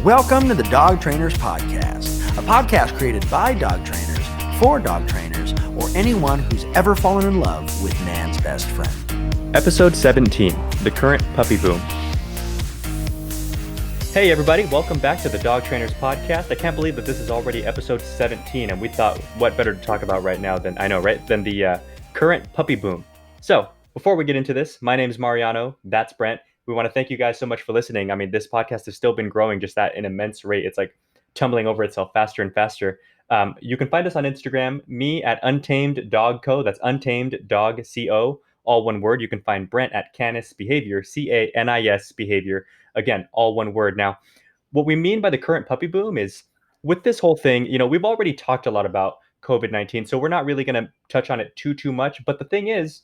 Welcome to the Dog Trainers Podcast, a podcast created by dog trainers, for dog trainers, or anyone who's ever fallen in love with man's best friend. Episode 17, The Current Puppy Boom. Hey everybody, welcome back to the Dog Trainers Podcast. I can't believe that this is already episode 17, and we thought what better to talk about right now than the current puppy boom. So, before we get into this, my name is Mariano, that's Brent. We want to thank you guys so much for listening. I mean, this podcast has still been growing just at an immense rate. It's like tumbling over itself faster and faster. You can find us on Instagram, me at UNTAMEDDOGCO, that's UNTAMEDDOGCO, all one word. You can find Brent at CANISBEHAVIOR, CANIS behavior. Again, all one word. Now, what we mean by the current puppy boom is with this whole thing, we've already talked a lot about COVID-19, so we're not really going to touch on it too much. But the thing is,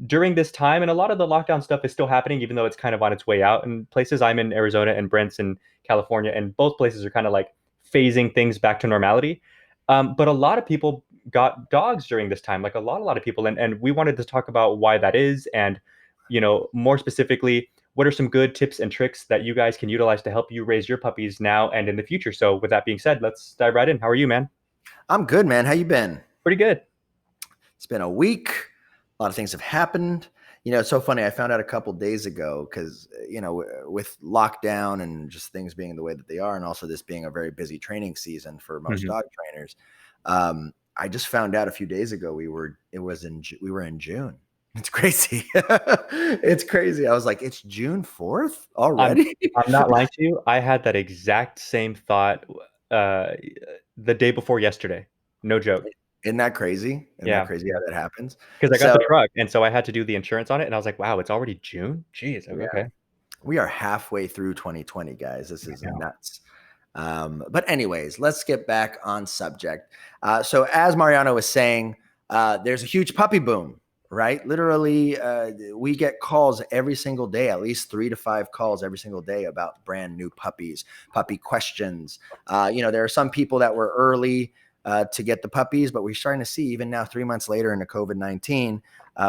during this time, and a lot of the lockdown stuff is still happening, even though it's kind of on its way out in places. I'm in Arizona and Brent's in California, and both places are kind of like phasing things back to normality. But a lot of people got dogs during this time, like a lot of people. And we wanted to talk about why that is. And, more specifically, what are some good tips and tricks that you guys can utilize to help you raise your puppies now and in the future? So with that being said, let's dive right in. How are you, man? I'm good, man. How you been? Pretty good. It's been a week. A lot of things have happened. It's so funny. I found out a couple days ago because, with lockdown and just things being the way that they are, and also this being a very busy training season for most dog trainers, I just found out a few days ago we were in June. It's crazy. It's crazy. I was like, it's June 4th already. I'm not lying to you. I had that exact same thought the day before yesterday. No joke. Isn't that crazy? Isn't that crazy how that happens? Because I got the truck, and so I had to do the insurance on it, and I was like, wow, it's already June? Jeez, okay. Yeah. We are halfway through 2020, guys. This is nuts. But anyways, let's get back on subject. So as Mariano was saying, there's a huge puppy boom, right? Literally, we get calls every single day, at least 3 to 5 calls every single day about brand new puppies, puppy questions. There are some people that were early to get the puppies, but we're starting to see even now 3 months later into COVID-19,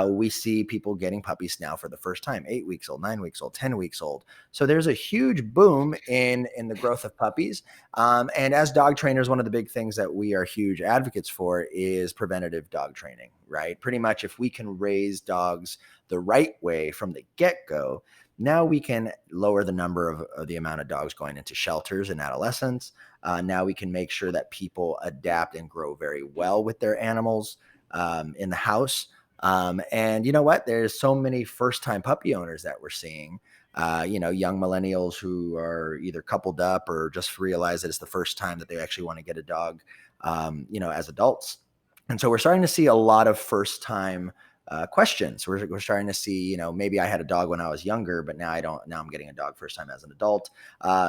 we see people getting puppies now for the first time, 8 weeks old, 9 weeks old, 10 weeks old. So there's a huge boom in the growth of puppies. And as dog trainers, one of the big things that we are huge advocates for is preventative dog training, right? Pretty much if we can raise dogs the right way from the get-go, now we can lower the number of the amount of dogs going into shelters in adolescence. Now we can make sure that people adapt and grow very well with their animals in the house. And you know what? There's so many first-time puppy owners that we're seeing, young millennials who are either coupled up or just realize that it's the first time that they actually want to get a dog, as adults. And so we're starting to see a lot of first-time questions. We're starting to see, maybe I had a dog when I was younger, but now I don't. Now I'm getting a dog first time as an adult.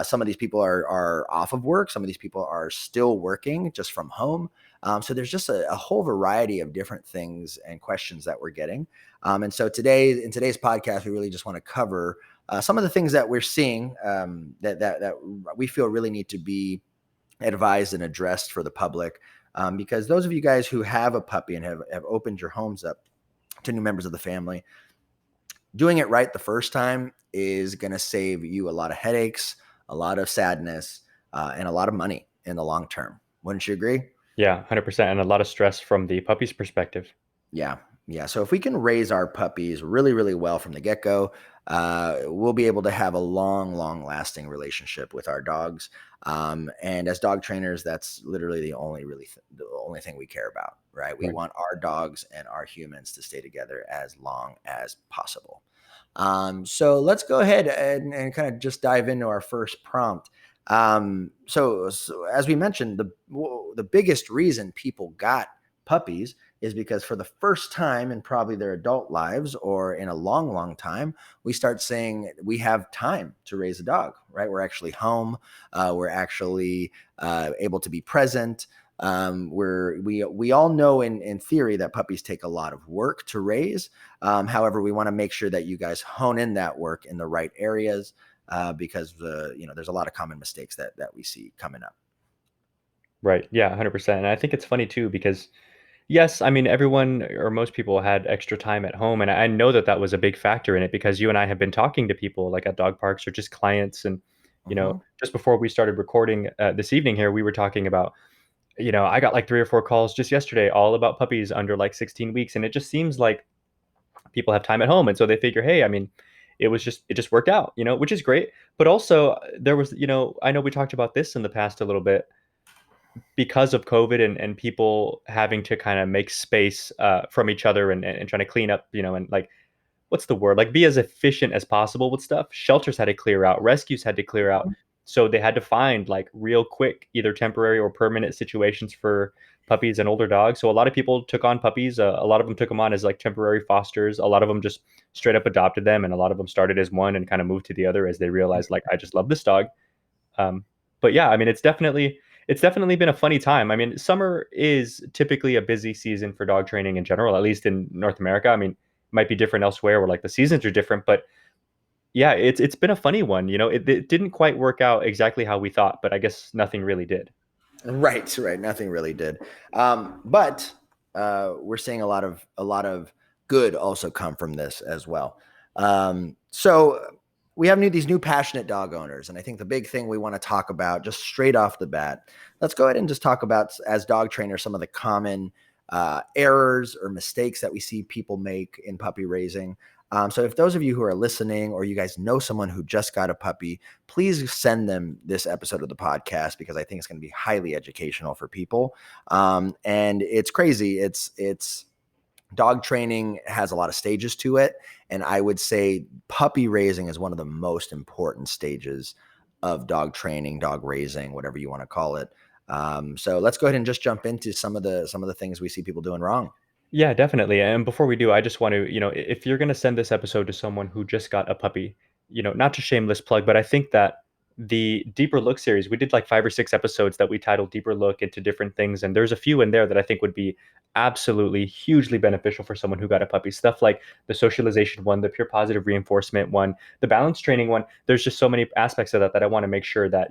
Some of these people are off of work. Some of these people are still working just from home. So there's just a whole variety of different things and questions that we're getting. And so in today's podcast, we really just want to cover some of the things that we're seeing that we feel really need to be advised and addressed for the public. Because those of you guys who have a puppy and have opened your homes up to new members of the family, doing it right the first time is going to save you a lot of headaches, a lot of sadness, and a lot of money in the long term. Wouldn't you agree? Yeah, 100%. And a lot of stress from the puppy's perspective. Yeah. So if we can raise our puppies really, really well from the get-go, we'll be able to have a long lasting relationship with our dogs. And as dog trainers, that's literally the only thing we care about, right? We want our dogs and our humans to stay together as long as possible. So let's go ahead and kind of just dive into our first prompt. So as we mentioned, the biggest reason people got puppies is because for the first time in probably their adult lives or in a long time, we start saying we have time to raise a dog, right? We're actually home. We're actually able to be present. We all know in theory that puppies take a lot of work to raise. However, we want to make sure that you guys hone in that work in the right areas because there's a lot of common mistakes that we see coming up. Right. Yeah, 100%. And I think it's funny too, because yes, I mean, everyone or most people had extra time at home. And I know that was a big factor in it because you and I have been talking to people like at dog parks or just clients and Just before we started recording this evening here, we were talking about, I got like 3 or 4 calls just yesterday all about puppies under like 16 weeks. And it just seems like people have time at home. And so they figure, hey, I mean, it just worked out, which is great. But also there was, I know we talked about this in the past a little bit because of COVID and people having to kind of make space from each other and trying to clean up, and like, what's the word? Like be as efficient as possible with stuff. Shelters had to clear out, rescues had to clear out. So they had to find like real quick, either temporary or permanent situations for puppies and older dogs. So a lot of people took on puppies. A lot of them took them on as like temporary fosters. A lot of them just straight up adopted them. And a lot of them started as one and kind of moved to the other as they realized, like, I just love this dog. But yeah, I mean, it's definitely been a funny time. I mean, summer is typically a busy season for dog training in general, at least in North America. I mean, it might be different elsewhere where like the seasons are different, but yeah, it's been a funny one. It didn't quite work out exactly how we thought, but I guess nothing really did. Right. Nothing really did. But we're seeing a lot of good also come from this as well. So we have these new passionate dog owners, and I think the big thing we want to talk about just straight off the bat, let's go ahead and just talk about, as dog trainers, some of the common errors or mistakes that we see people make in puppy raising. So if those of you who are listening or you guys know someone who just got a puppy, please send them this episode of the podcast because I think it's going to be highly educational for people. And it's crazy. It's dog training has a lot of stages to it. And I would say puppy raising is one of the most important stages of dog training, dog raising, whatever you want to call it. So let's go ahead and just jump into some of the things we see people doing wrong. Yeah, definitely. And before we do, I just want to, if you're going to send this episode to someone who just got a puppy, not to shameless plug, but I think that the Deeper Look series, we did like 5 or 6 episodes that we titled Deeper Look into different things. And there's a few in there that I think would be absolutely hugely beneficial for someone who got a puppy. Stuff like the socialization one, the pure positive reinforcement one, the balance training one. There's just so many aspects of that I want to make sure that,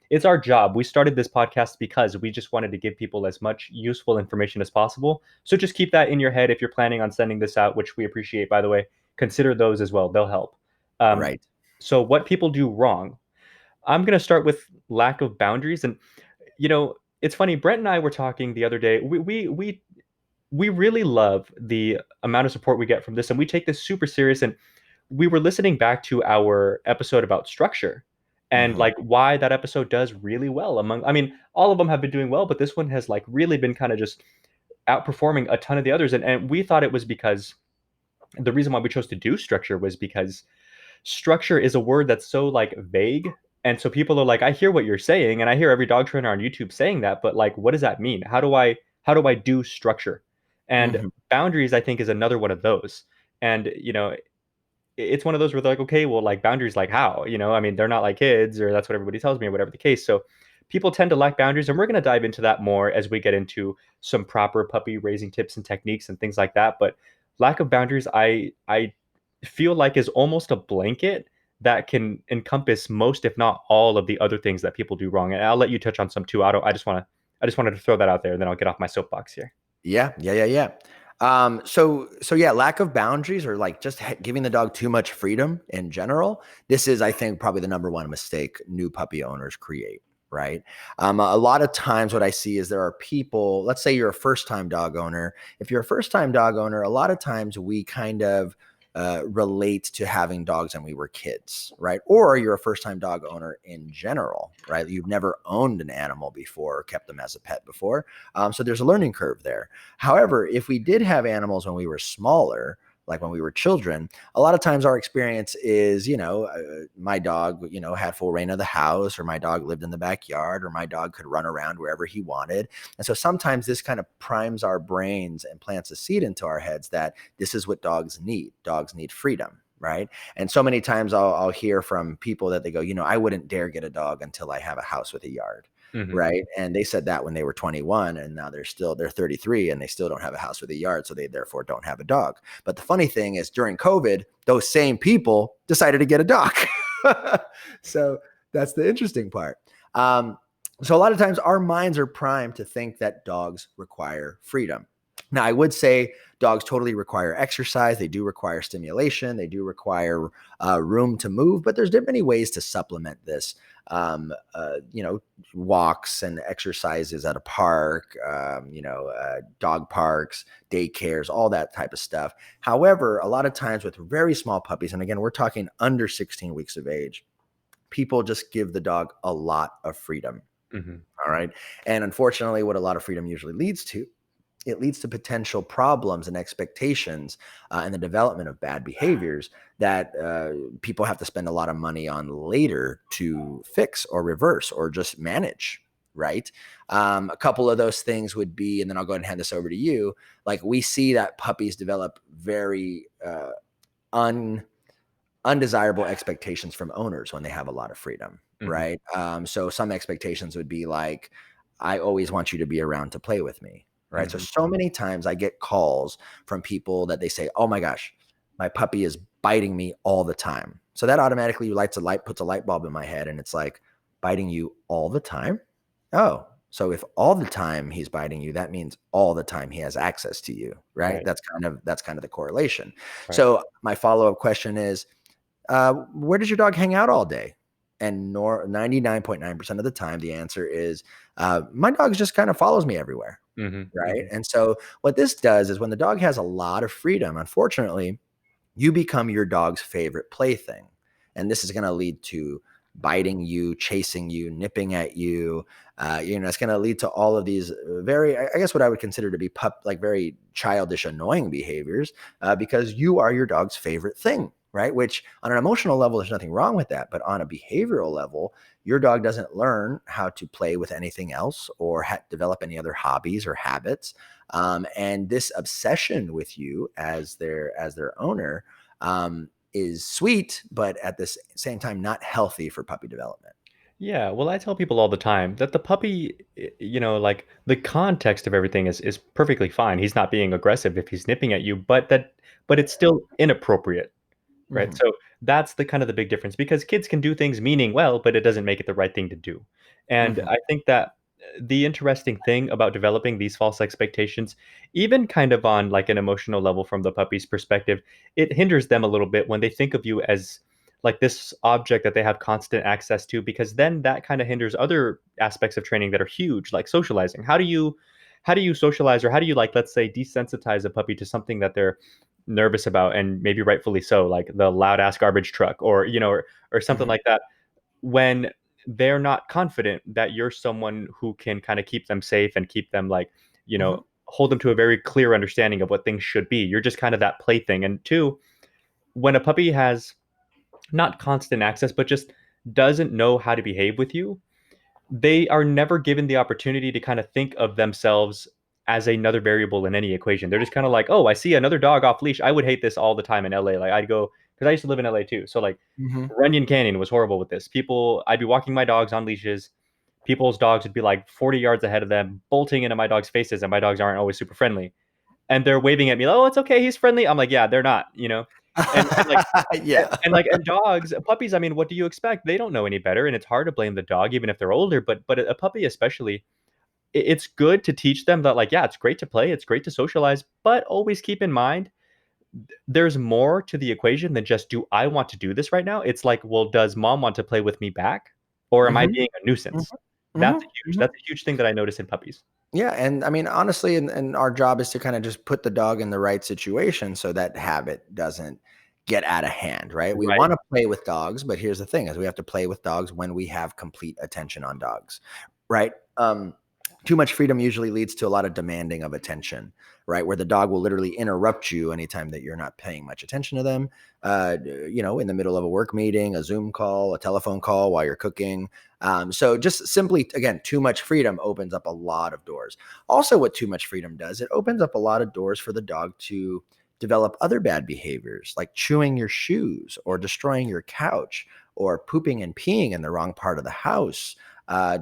it's our job. We started this podcast because we just wanted to give people as much useful information as possible. So just keep that in your head if you're planning on sending this out, which we appreciate, by the way. Consider those as well. They'll help. Right. So what people do wrong. I'm going to start with lack of boundaries. And, it's funny. Brent and I were talking the other day. We really love the amount of support we get from this, and we take this super serious. And we were listening back to our episode about structure and like why that episode does really well I mean, all of them have been doing well, but this one has like really been kind of just outperforming a ton of the others. And we thought it was because the reason why we chose to do structure was because structure is a word that's so like vague. And so people are like, I hear what you're saying, and I hear every dog trainer on YouTube saying that, but like, what does that mean? How do I do structure? And boundaries, I think, is another one of those. And it's one of those where they're like, okay, well, like boundaries, like how? I mean, they're not like kids, or that's what everybody tells me, or whatever the case. So people tend to lack boundaries, and we're going to dive into that more as we get into some proper puppy raising tips and techniques and things like that. But lack of boundaries, I feel like is almost a blanket that can encompass most, if not all, of the other things that people do wrong. And I'll let you touch on some too. I just wanted to throw that out there, and then I'll get off my soapbox here. Yeah. So yeah, lack of boundaries or like just giving the dog too much freedom in general. This is, I think, probably the number one mistake new puppy owners create. Right. A lot of times what I see is there are people, let's say you're a first time dog owner. If you're a first time dog owner, a lot of times we kind of relate to having dogs when we were kids, right? Or you're a first-time dog owner in general, right? You've never owned an animal before or kept them as a pet before. So there's a learning curve there. However, if we did have animals when we were smaller, like when we were children, a lot of times our experience is, my dog, had full reign of the house, or my dog lived in the backyard, or my dog could run around wherever he wanted. And so sometimes this kind of primes our brains and plants a seed into our heads that this is what dogs need. Dogs need freedom. Right. And so many times I'll hear from people that they go, I wouldn't dare get a dog until I have a house with a yard. Right. And they said that when they were 21, and now they're 33 and they still don't have a house with a yard. So they therefore don't have a dog. But the funny thing is during COVID, those same people decided to get a dog. So that's the interesting part. So a lot of times our minds are primed to think that dogs require freedom. Now, I would say dogs totally require exercise. They do require stimulation. They do require room to move, but there's many ways to supplement this. walks and exercises at a park, dog parks, daycares, all that type of stuff. However, a lot of times with very small puppies, and again, we're talking under 16 weeks of age, people just give the dog a lot of freedom. Mm-hmm. All right. And unfortunately, what a lot of freedom usually leads to, it leads to potential problems and expectations and the development of bad behaviors that people have to spend a lot of money on later to fix or reverse or just manage. Right. A couple of those things would be, and then I'll go ahead and hand this over to you. Like, we see that puppies develop very undesirable expectations from owners when they have a lot of freedom. Mm-hmm. Right. So some expectations would be like, I always want you to be around to play with me. Right. Mm-hmm. So many times I get calls from people that they say, oh my gosh, my puppy is biting me all the time. So that automatically puts a light bulb in my head. And it's like, biting you all the time? Oh, so if all the time he's biting you, that means all the time he has access to you. Right. That's kind of the correlation. Right. So my follow-up question is, where does your dog hang out all day? And 99.9% of the time, the answer is, my dog just kind of follows me everywhere. Mm-hmm. Right. Mm-hmm. And so what this does is, when the dog has a lot of freedom, unfortunately, you become your dog's favorite plaything. And this is going to lead to biting you, chasing you, nipping at you. It's going to lead to all of these very, I guess what I would consider to be very childish, annoying behaviors, because you are your dog's favorite thing. Right. Which on an emotional level, there's nothing wrong with that. But on a behavioral level, your dog doesn't learn how to play with anything else or develop any other hobbies or habits. And this obsession with you as their owner is sweet, but at the same time, not healthy for puppy development. Yeah, well, I tell people all the time that the puppy, like the context of everything is perfectly fine. He's not being aggressive if he's nipping at you, but it's still inappropriate. Right. Mm-hmm. So that's the kind of the big difference, because kids can do things meaning well, but it doesn't make it the right thing to do. And Mm-hmm. I think that the interesting thing about developing these false expectations, even kind of on like an emotional level from the puppy's perspective, it hinders them a little bit when they think of you as like this object that they have constant access to, because then that kind of hinders other aspects of training that are huge, like socializing. How do you socialize, or how do you, like, let's say, desensitize a puppy to something that they're nervous about, and maybe rightfully so, like the loud ass garbage truck, or or something Mm-hmm. like that, when they're not confident that you're someone who can kind of keep them safe and keep them, like, Mm-hmm. hold them to a very clear understanding of what things should be. You're just kind of that plaything. And two, when a puppy has not constant access, but just doesn't know how to behave with you, they are never given the opportunity to kind of think of themselves as another variable in any equation. They're just kind of like, oh, I see another dog off leash. I would hate this all the time in LA. Like, I'd go, because I used to live in LA too. So like, Mm-hmm. Runyon Canyon was horrible with this. I'd be walking my dogs on leashes. People's dogs would be like 40 yards ahead of them, bolting into my dogs' faces, and my dogs aren't always super friendly. And they're waving at me, oh, it's okay, he's friendly. I'm like, yeah, they're not. And like, Yeah. and dogs, puppies, I mean, what do you expect? They don't know any better, and it's hard to blame the dog, even if they're older. But a puppy especially, it's good to teach them that, like, yeah, it's great to play, it's great to socialize, but always keep in mind there's more to the equation than just, do I want to do this right now? It's like, well, does mom want to play with me back, or am I Mm-hmm. being a nuisance? Mm-hmm. That's a huge thing that I notice in puppies. Yeah. And I mean, honestly, and our job is to kind of just put the dog in the right situation so that habit doesn't get out of hand, right? We Right. want to play with dogs, but here's the thing, is we have to play with dogs when we have complete attention on dogs, right? Too much freedom usually leads to a lot of demanding of attention, right? Where the dog will literally interrupt you anytime that you're not paying much attention to them, in the middle of a work meeting, a Zoom call, a telephone call while you're cooking. So just simply, again, too much freedom opens up a lot of doors. Also, what too much freedom does, it opens up a lot of doors for the dog to develop other bad behaviors, like chewing your shoes or destroying your couch or pooping and peeing in the wrong part of the house,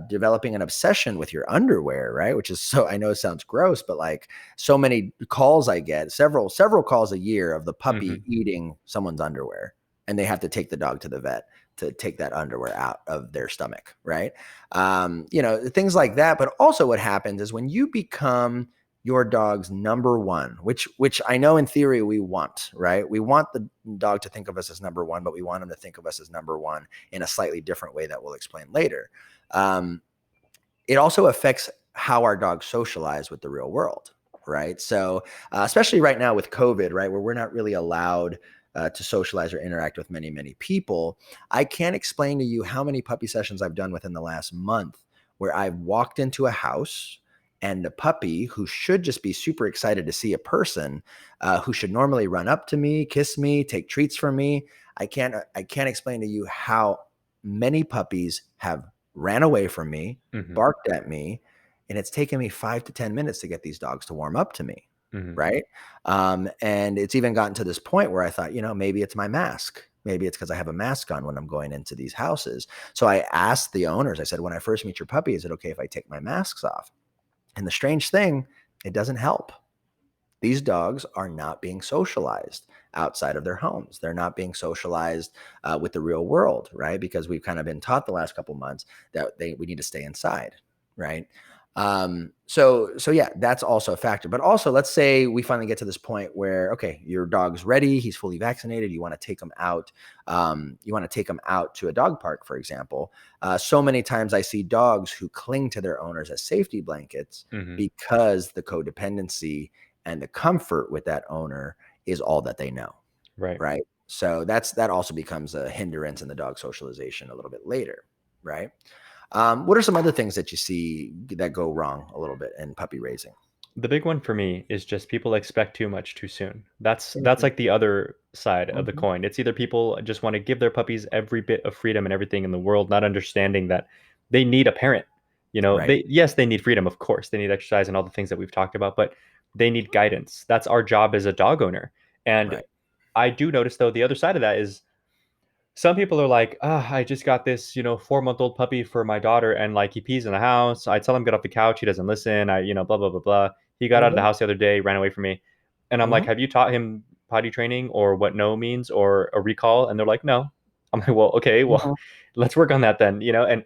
developing an obsession with your underwear, right? Which is, so, I know it sounds gross, but like, so many calls I get, several calls a year of the puppy eating someone's underwear, and they have to take the dog to the vet to take that underwear out of their stomach, right? Things like that. But also what happens is, when you become your dog's number one, which I know in theory we want, right? We want the dog to think of us as number one, but we want him to think of us as number one in a slightly different way that we'll explain later. It also affects how our dogs socialize with the real world, right? So especially right now with COVID, right, where we're not really allowed to socialize or interact with many people. I can't explain to you how many puppy sessions I've done within the last month where I've walked into a house and the puppy, who should just be super excited to see a person, who should normally run up to me, kiss me, take treats from me. I can't explain to you how many puppies have ran away from me, barked at me, and it's taken me 5 to 10 minutes to get these dogs to warm up to me. Right. And it's even gotten to this point where I thought, maybe it's my mask. Maybe it's because I have a mask on when I'm going into these houses. So I asked the owners, I said, when I first meet your puppy, is it okay if I take my masks off? And the strange thing, it doesn't help. These dogs are not being socialized outside of their homes. They're not being socialized with the real world, right? Because we've kind of been taught the last couple months that we need to stay inside, right? So yeah, that's also a factor. But also, let's say we finally get to this point where, okay, your dog's ready, he's fully vaccinated, you want to take him out. You want to take him out to a dog park, for example. So many times I see dogs who cling to their owners as safety blankets because the codependency and the comfort with that owner is all that they know. Right. So that also becomes a hindrance in the dog socialization a little bit later. Right. What are some other things that you see that go wrong a little bit in puppy raising? The big one for me is just people expect too much too soon. That's like the other side of the coin. It's either people just want to give their puppies every bit of freedom and everything in the world, not understanding that they need a parent. Right. They need freedom, of course. They need exercise and all the things that we've talked about, but they need guidance. That's our job as a dog owner. And I do notice, though, the other side of that is some people are like, I just got this, 4-month-old puppy for my daughter, and like he pees in the house. I tell him get off the couch, he doesn't listen. Blah blah blah blah. He got out of the house the other day, ran away from me, and I'm like, have you taught him potty training or what no means or a recall? And they're like, no. I'm like, well, okay, well, let's work on that then. And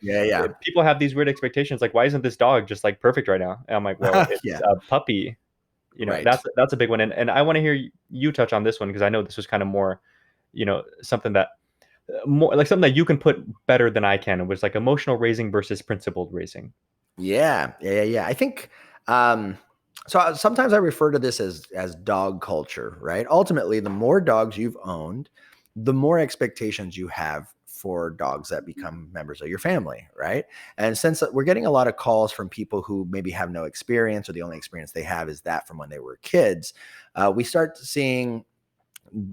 people have these weird expectations, like, why isn't this dog just like perfect right now? And I'm like, well, it's a puppy. That's a big one, and I want to hear you touch on this one because I know this was kind of more, something that. More like something that you can put better than I can. It was like emotional raising versus principled raising. Yeah. I think so. Sometimes I refer to this as dog culture, right? Ultimately, the more dogs you've owned, the more expectations you have for dogs that become members of your family, right? And since we're getting a lot of calls from people who maybe have no experience, or the only experience they have is that from when they were kids, we start seeing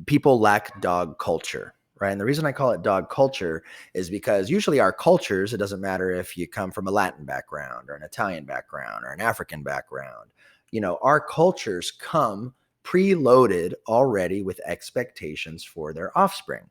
people lack dog culture. Right. And the reason I call it dog culture is because usually our cultures, it doesn't matter if you come from a Latin background or an Italian background or an African background, our cultures come preloaded already with expectations for their offspring.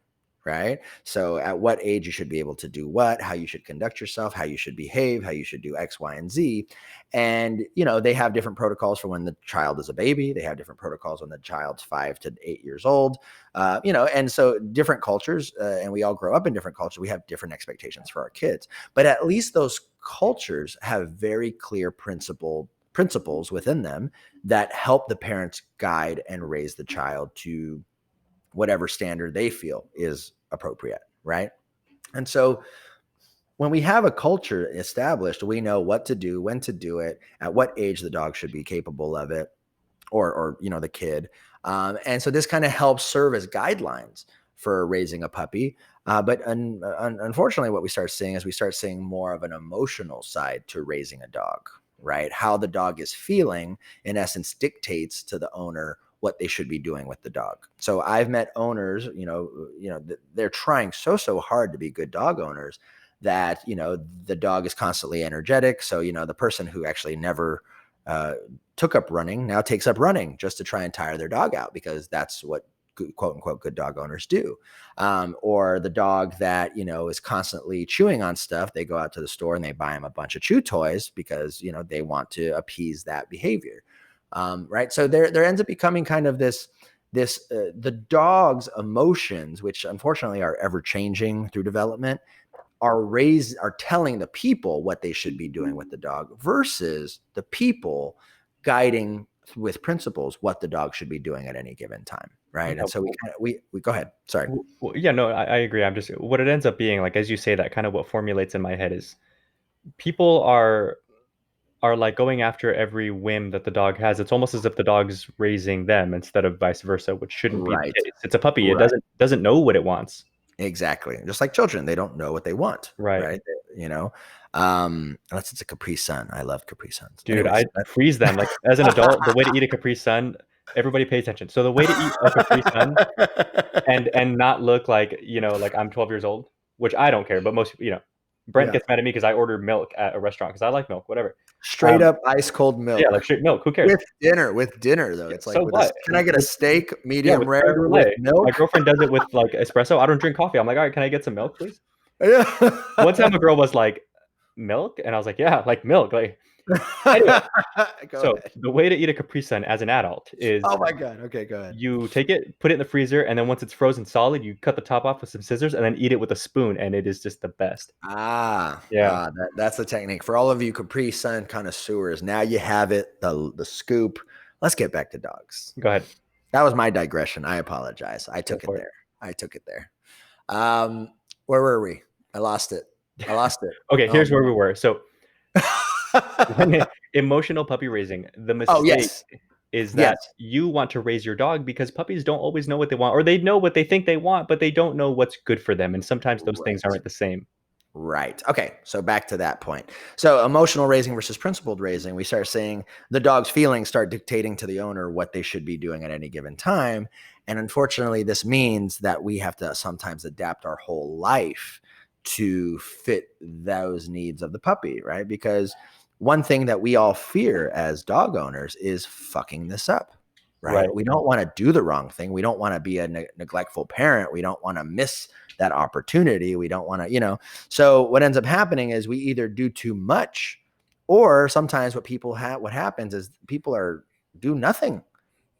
Right. So at what age you should be able to do what, how you should conduct yourself, how you should behave, how you should do X, Y, and Z. And, they have different protocols for when the child is a baby. They have different protocols when the child's 5 to 8 years old, and so different cultures, and we all grow up in different cultures. We have different expectations for our kids, but at least those cultures have very clear principles within them that help the parents guide and raise the child to whatever standard they feel is appropriate, right? And so when we have a culture established, we know what to do, when to do it, at what age the dog should be capable of it, or the kid. And so this kind of helps serve as guidelines for raising a puppy. But unfortunately, what we start seeing is we start seeing more of an emotional side to raising a dog, right? How the dog is feeling, in essence, dictates to the owner what they should be doing with the dog. So I've met owners, they're trying so hard to be good dog owners that, the dog is constantly energetic. So, the person who actually never took up running now takes up running just to try and tire their dog out, because that's what quote unquote good dog owners do. Or the dog that, is constantly chewing on stuff. They go out to the store and they buy him a bunch of chew toys because, they want to appease that behavior. Right. So there ends up becoming kind of this the dog's emotions, which unfortunately are ever changing through development, are telling the people what they should be doing with the dog versus the people guiding with principles what the dog should be doing at any given time, right? And so we go ahead. Sorry. Well, yeah, no, I agree. I'm just what it ends up being like, as you say, that kind of what formulates in my head is people are like going after every whim that the dog has. It's almost as if the dog's raising them instead of vice versa, which shouldn't be the case. It's a puppy. It doesn't know what it wants. Exactly. Just like children, they don't know what they want. Right. You know, unless it's a Capri Sun. I love Capri Suns. Dude, I freeze them. Like as an adult, the way to eat a Capri Sun, everybody pay attention. So the way to eat a Capri Sun and not look like, like I'm 12 years old, which I don't care, but most, Brent gets mad at me because I order milk at a restaurant because I like milk, whatever. Straight up ice cold milk. Yeah, like straight milk. Who cares? With dinner though. It's like, so what? Can I get a steak medium rare with milk? My girlfriend does it with like espresso. I don't drink coffee. I'm like, all right, can I get some milk, please? Yeah. One time a girl was like, milk? And I was like, yeah, like milk. Like anyway, so the way to eat a Capri Sun as an adult is, oh my God. Okay, go ahead. You take it, put it in the freezer, and then once it's frozen solid, you cut the top off with some scissors and then eat it with a spoon, and it is just the best. Yeah. That's the technique. For all of you Capri Sun connoisseurs, now you have it, the scoop. Let's get back to dogs. Go ahead. That was my digression. I apologize. I took it there. Where were we? I lost it. Okay, here's where we were. So emotional puppy raising. The mistake is that you want to raise your dog because puppies don't always know what they want, or they know what they think they want, but they don't know what's good for them. And sometimes those things aren't the same. Right. Okay. So back to that point. So emotional raising versus principled raising, we start saying the dog's feelings start dictating to the owner what they should be doing at any given time. And unfortunately, this means that we have to sometimes adapt our whole life to fit those needs of the puppy, right? Because one thing that we all fear as dog owners is fucking this up, right? We don't want to do the wrong thing. We don't want to be a neglectful parent. We don't want to miss that opportunity. We don't want to, so what ends up happening is we either do too much, or sometimes what happens is people do nothing.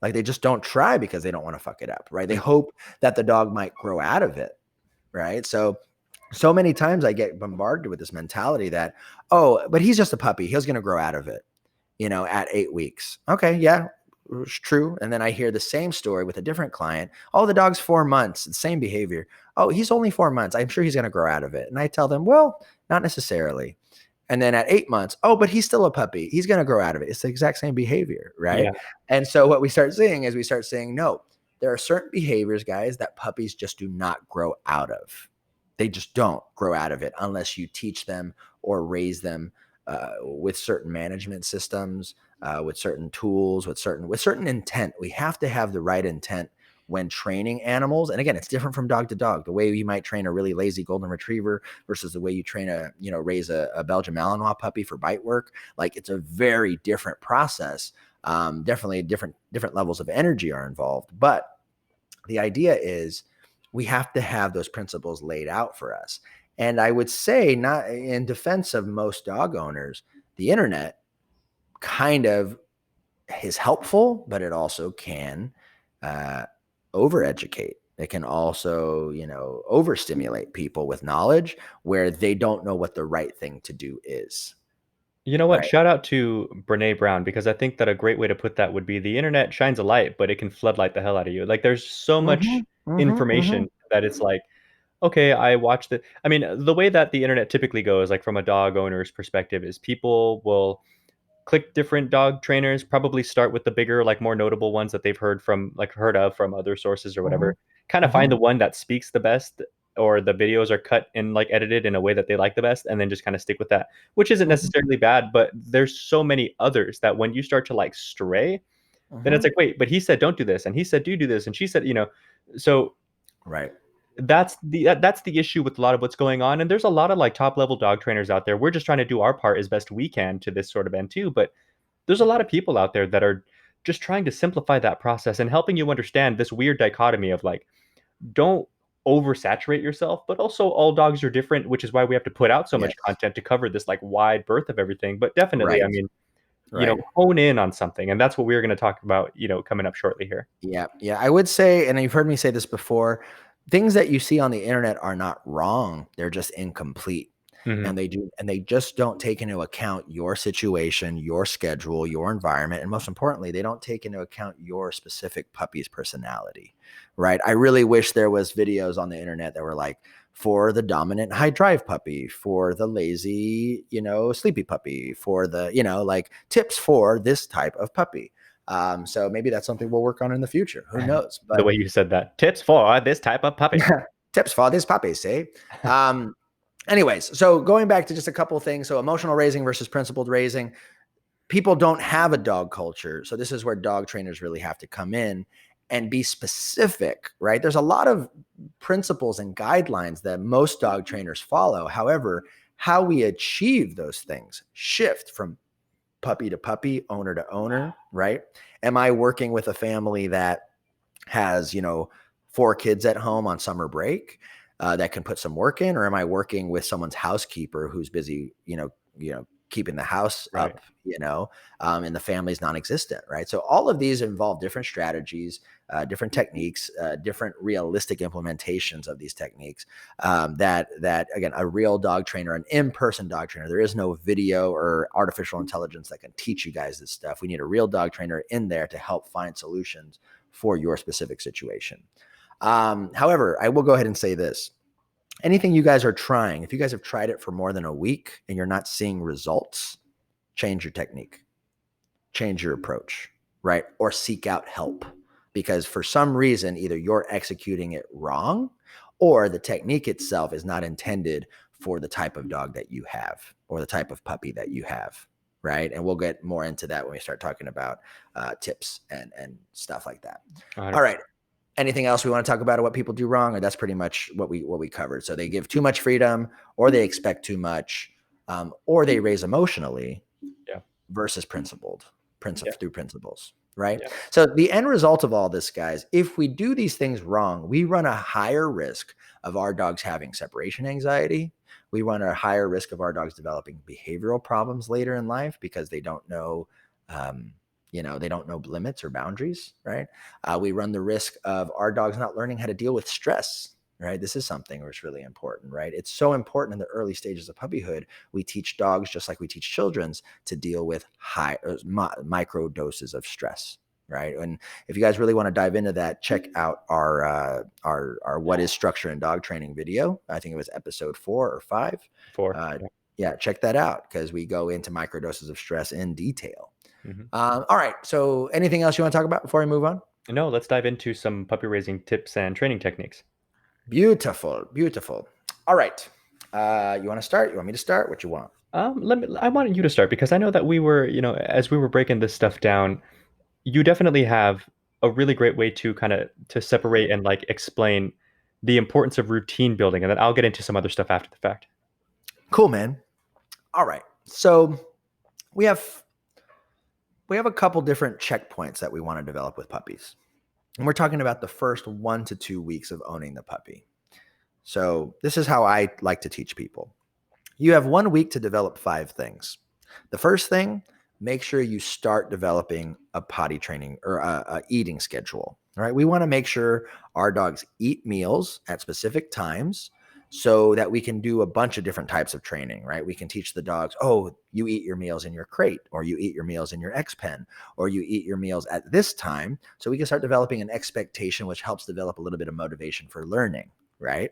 Like they just don't try because they don't want to fuck it up, right? They hope that the dog might grow out of it, right? So many times I get bombarded with this mentality that, oh, but he's just a puppy. He's going to grow out of it, at 8 weeks. Okay. Yeah, it's true. And then I hear the same story with a different client. Oh, the dog's 4 months, the same behavior. Oh, he's only 4 months. I'm sure he's going to grow out of it. And I tell them, well, not necessarily. And then at 8 months, oh, but he's still a puppy. He's going to grow out of it. It's the exact same behavior, right? Yeah. And so what we start seeing is no, there are certain behaviors, guys, that puppies just do not grow out of. They just don't grow out of it unless you teach them or raise them with certain management systems, with certain tools, with certain intent. We have to have the right intent when training animals. And again, it's different from dog to dog. The way you might train a really lazy golden retriever versus the way you train raise a Belgian Malinois puppy for bite work. Like it's a very different process. Definitely different levels of energy are involved. But the idea is, we have to have those principles laid out for us. And I would say, not in defense of most dog owners, the internet kind of is helpful, but it also can overeducate. It can also, overstimulate people with knowledge where they don't know what the right thing to do is. You know what? Right. Shout out to Brene Brown, because I think that a great way to put that would be the internet shines a light, but it can floodlight the hell out of you. Like there's so much information that it's like, okay, I watched it. I mean, the way that the internet typically goes, like from a dog owner's perspective, is people will click different dog trainers, probably start with the bigger, like more notable ones that they've heard of from other sources or whatever, kind of find the one that speaks the best, or the videos are cut and like edited in a way that they like the best, and then just kind of stick with that, which isn't necessarily bad, but there's so many others that when you start to like stray, then it's like, wait, but he said don't do this, and he said do this, and she said, so right. That's the issue with a lot of what's going on. And there's a lot of like top level dog trainers out there. We're just trying to do our part as best we can to this sort of end too. But there's a lot of people out there that are just trying to simplify that process and helping you understand this weird dichotomy of like, don't oversaturate yourself, but also all dogs are different, which is why we have to put out so much content to cover this like wide berth of everything. But definitely, I mean, hone in on something. And that's what we're going to talk about, coming up shortly here. Yeah. Yeah. I would say, and you've heard me say this before, things that you see on the internet are not wrong. They're just incomplete. Mhm. And they just don't take into account your situation, your schedule, your environment, and most importantly, they don't take into account your specific puppy's personality, right? I really wish there was videos on the internet that were like, for the dominant high drive puppy, for the lazy, sleepy puppy, for the, like tips for this type of puppy. So maybe that's something we'll work on in the future. Who knows? The way you said that. Tips for this type of puppy. Tips for this puppy, see? Anyways, so going back to just a couple of things. So emotional raising versus principled raising. People don't have a dog culture. So this is where dog trainers really have to come in and be specific, right? There's a lot of principles and guidelines that most dog trainers follow. However, how we achieve those things shift from puppy to puppy, owner to owner, right? Am I working with a family that has, 4 kids at home on summer break that can put some work in, or am I working with someone's housekeeper who's busy, keeping the house Right. up, and the family's non-existent, right? So all of these involve different strategies, different techniques, different realistic implementations of these techniques. That again, a real dog trainer, an in-person dog trainer, there is no video or artificial intelligence that can teach you guys this stuff. We need a real dog trainer in there to help find solutions for your specific situation. However, I will go ahead and say this. Anything you guys are trying, if you guys have tried it for more than a week and you're not seeing results, change your technique, change your approach, right? Or seek out help, because for some reason, either you're executing it wrong or the technique itself is not intended for the type of dog that you have or the type of puppy that you have, right? And we'll get more into that when we start talking about tips and stuff like that. 100%. All right. Anything else we want to talk about, or what people do wrong, or that's pretty much what we covered? So they give too much freedom, or they expect too much, or they raise emotionally versus principled through principles, right? Yeah. So the end result of all this, guys, if we do these things wrong, we run a higher risk of our dogs having separation anxiety. We run a higher risk of our dogs developing behavioral problems later in life because they don't know they don't know limits or boundaries, right? We run the risk of our dogs not learning how to deal with stress, right? This is something that's really important, right? It's so important in the early stages of puppyhood. We teach dogs, just like we teach children's, to deal with micro doses of stress, right? And if you guys really want to dive into that, check out our What is Structure in Dog Training video. I think it was episode 4 or 5. 4. Yeah, check that out because we go into micro doses of stress in detail. Mm-hmm. All right. So anything else you want to talk about before we move on? No, let's dive into some puppy raising tips and training techniques. Beautiful. All right. You want to start? You want me to start? What you want? I wanted you to start because I know that we were, as we were breaking this stuff down, you definitely have a really great way to kind of to separate and like explain the importance of routine building. And then I'll get into some other stuff after the fact. Cool, man. All right. So we have a couple different checkpoints that we want to develop with puppies. And we're talking about the first 1 to 2 weeks of owning the puppy. So this is how I like to teach people. You have 1 week to develop 5 things. The first thing, make sure you start developing a potty training or a eating schedule. All right. We want to make sure our dogs eat meals at specific times so that we can do a bunch of different types of training, right? We can teach the dogs, oh, you eat your meals in your crate, or you eat your meals in your X pen, or you eat your meals at this time. So we can start developing an expectation, which helps develop a little bit of motivation for learning, right?